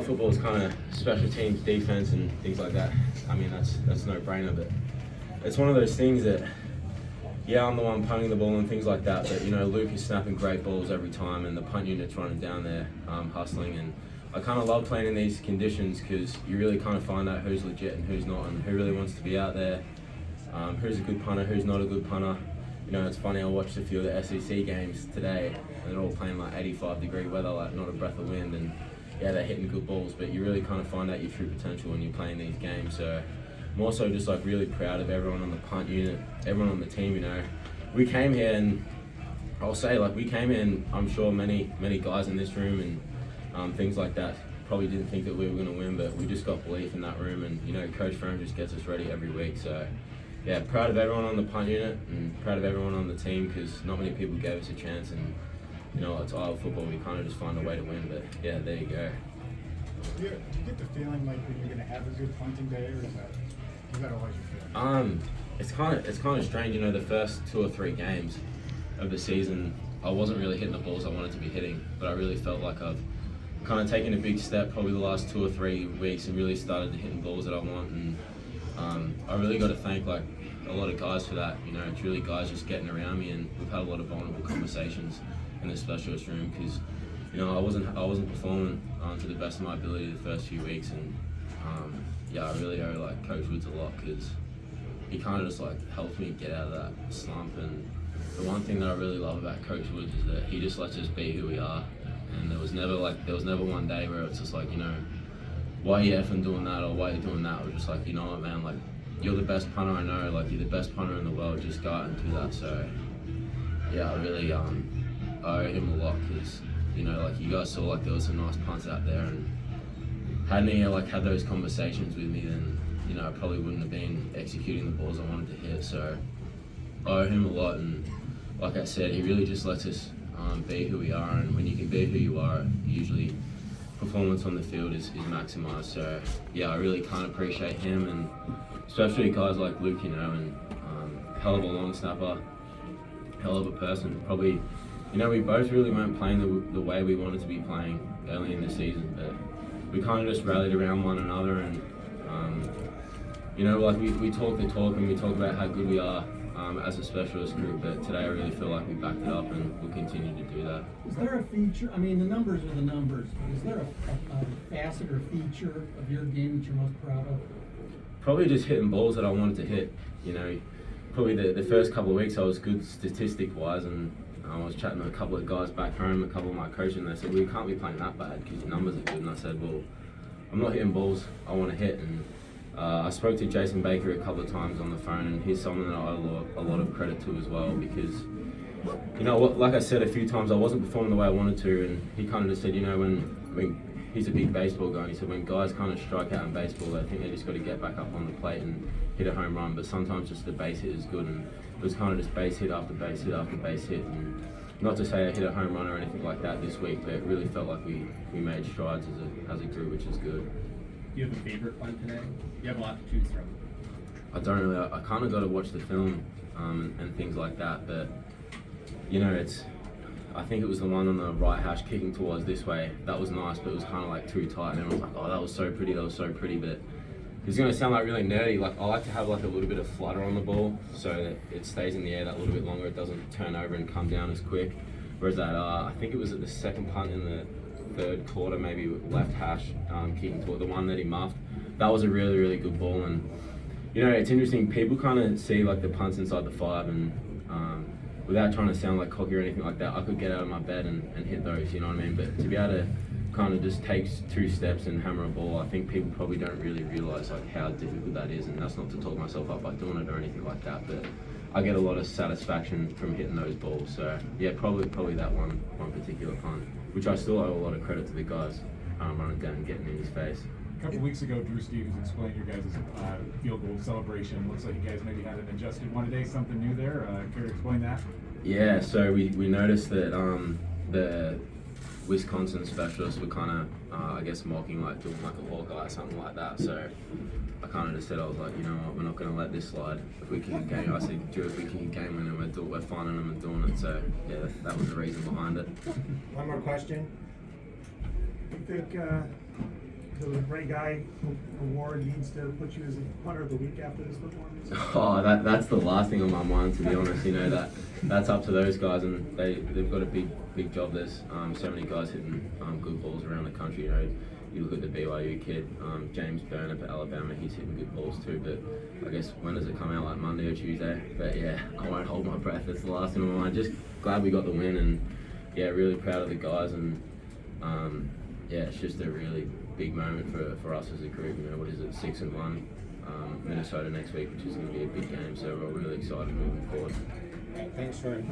football is kind of special teams, defense, and things like that. I mean, that's no brainer, but it's one of those things that, yeah, I'm the one punting the ball and things like that, but Luke is snapping great balls every time, and the punt unit's running down there, hustling, and I kind of love playing in these conditions because you really kind of find out who's legit and who's not, and who really wants to be out there, who's a good punter, who's not a good punter. It's funny, I watched a few of the SEC games today, and they're all playing like 85-degree weather, like not a breath of wind, and yeah, they're hitting good balls, but you really kind of find out your true potential when you're playing these games. So I'm also just like really proud of everyone on the punt unit, everyone on the team. We came here, and I'll say, like, we came in, I'm sure many guys in this room and things like that probably didn't think that we were going to win, but we just got belief in that room, and Coach Frome just gets us ready every week. So yeah, proud of everyone on the punt unit and proud of everyone on the team because not many people gave us a chance, and it's Iowa football, we kind of just find a way to win, but yeah, there you go. Do you get the feeling like that you're going to have a good punting day, or is that always your feeling? It's kind of strange, the first 2 or 3 games of the season, I wasn't really hitting the balls I wanted to be hitting, but I really felt like I've kind of taken a big step probably the last 2 or 3 weeks and really started hitting balls that I want, and I really got to thank like a lot of guys for that. It's really guys just getting around me, and we've had a lot of vulnerable conversations in the specialist room because I wasn't performing to the best of my ability the first few weeks, and yeah, I really owe like Coach Woods a lot because he kind of just like helped me get out of that slump. And the one thing that I really love about Coach Woods is that he just lets us be who we are, and there was never one day where it's just like why are you effing doing that, or why are you doing that. It was just like, you know what, man, like, you're the best punter I know, like, you're the best punter in the world, just go out and do that. So yeah, I really I owe him a lot because like, you guys saw like there was some nice punts out there, and hadn't he like had those conversations with me, then I probably wouldn't have been executing the balls I wanted to hit. So I owe him a lot, and like I said, he really just lets us be who we are, and when you can be who you are, usually performance on the field is maximised. So yeah, I really can't appreciate him, and especially guys like Luke, and hell of a long snapper, hell of a person. Probably, we both really weren't playing the way we wanted to be playing early in the season, but we kind of just rallied around one another, and like we talk the talk and we talk about how good we are as a specialist group, but today I really feel like we backed it up, and we'll continue to do that. Is there a feature, I mean, the numbers are the numbers, but is there a facet or feature of your game that you're most proud of? Probably just hitting balls that I wanted to hit. Probably the first couple of weeks I was good statistic-wise, and I was chatting to a couple of guys back home, a couple of my coaches, and they said, well, you can't be playing that bad because your numbers are good. And I said, well, I'm not hitting balls I want to hit. And I spoke to Jason Baker a couple of times on the phone, and he's someone that I owe a lot of credit to as well because, like I said a few times, I wasn't performing the way I wanted to, and he kind of just said, when he's a big baseball guy, and he said when guys kind of strike out in baseball, they think they just got to get back up on the plate and hit a home run, but sometimes just the base hit is good, and it was kind of just base hit after base hit after base hit. And not to say I hit a home run or anything like that this week, but it really felt like we made strides as a group, which is good. Do you have a favorite punt today? You have a lot to choose from. I don't really. I kind of got to watch the film and things like that, but I think it was the one on the right hash kicking towards this way. That was nice, but it was kind of like too tight, and everyone was like, "Oh, that was so pretty. That was so pretty." But it's going to sound like really nerdy. Like, I like to have like a little bit of flutter on the ball so that it stays in the air that little bit longer. It doesn't turn over and come down as quick. Whereas that, I think it was at the second punt in the third quarter, maybe left hash kicking toward the one that he muffed. That was a really, really good ball. And it's interesting. People kind of see like the punts inside the 5, and without trying to sound like cocky or anything like that, I could get out of my bed and hit those. You know what I mean? But to be able to kind of just take 2 steps and hammer a ball, I think people probably don't really realise like how difficult that is. And that's not to talk myself up by doing it or anything like that, but I get a lot of satisfaction from hitting those balls. So yeah, probably that one particular punt, which I still owe a lot of credit to the guys running down and getting in his face. A couple weeks ago, Drew Stevens explained your guys' field goal celebration. Looks like you guys maybe had an adjusted one today. Something new there. Care to explain that? Yeah, so we noticed that the Wisconsin specialists were kind of, I guess, mocking, like doing like a Hawkeye or something like that. So I kind of just said, I was like, you know what, we're not going to let this slide. If we kick a game, I said, Drew, if we kick a game winner, we're finding them and doing it. So yeah, that was the reason behind it. One more question. You think the Ray Guy award needs to put you as a punter of the week after this performance? Oh, that's the last thing on my mind, to be honest. You know, that's up to those guys, and they've got a big job. There's so many guys hitting good balls around the country. You know, you look at the BYU kid, James Byrne up at Alabama. He's hitting good balls too. But I guess when does it come out? Like Monday or Tuesday? But yeah, I won't hold my breath. That's the last thing on my mind. Just glad we got the win, and yeah, really proud of the guys, and yeah, it's just a really big moment for us as a group. You know, what is it, 6-1, Minnesota next week, which is going to be a big game. So we're all really excited moving forward. Thanks, Troy.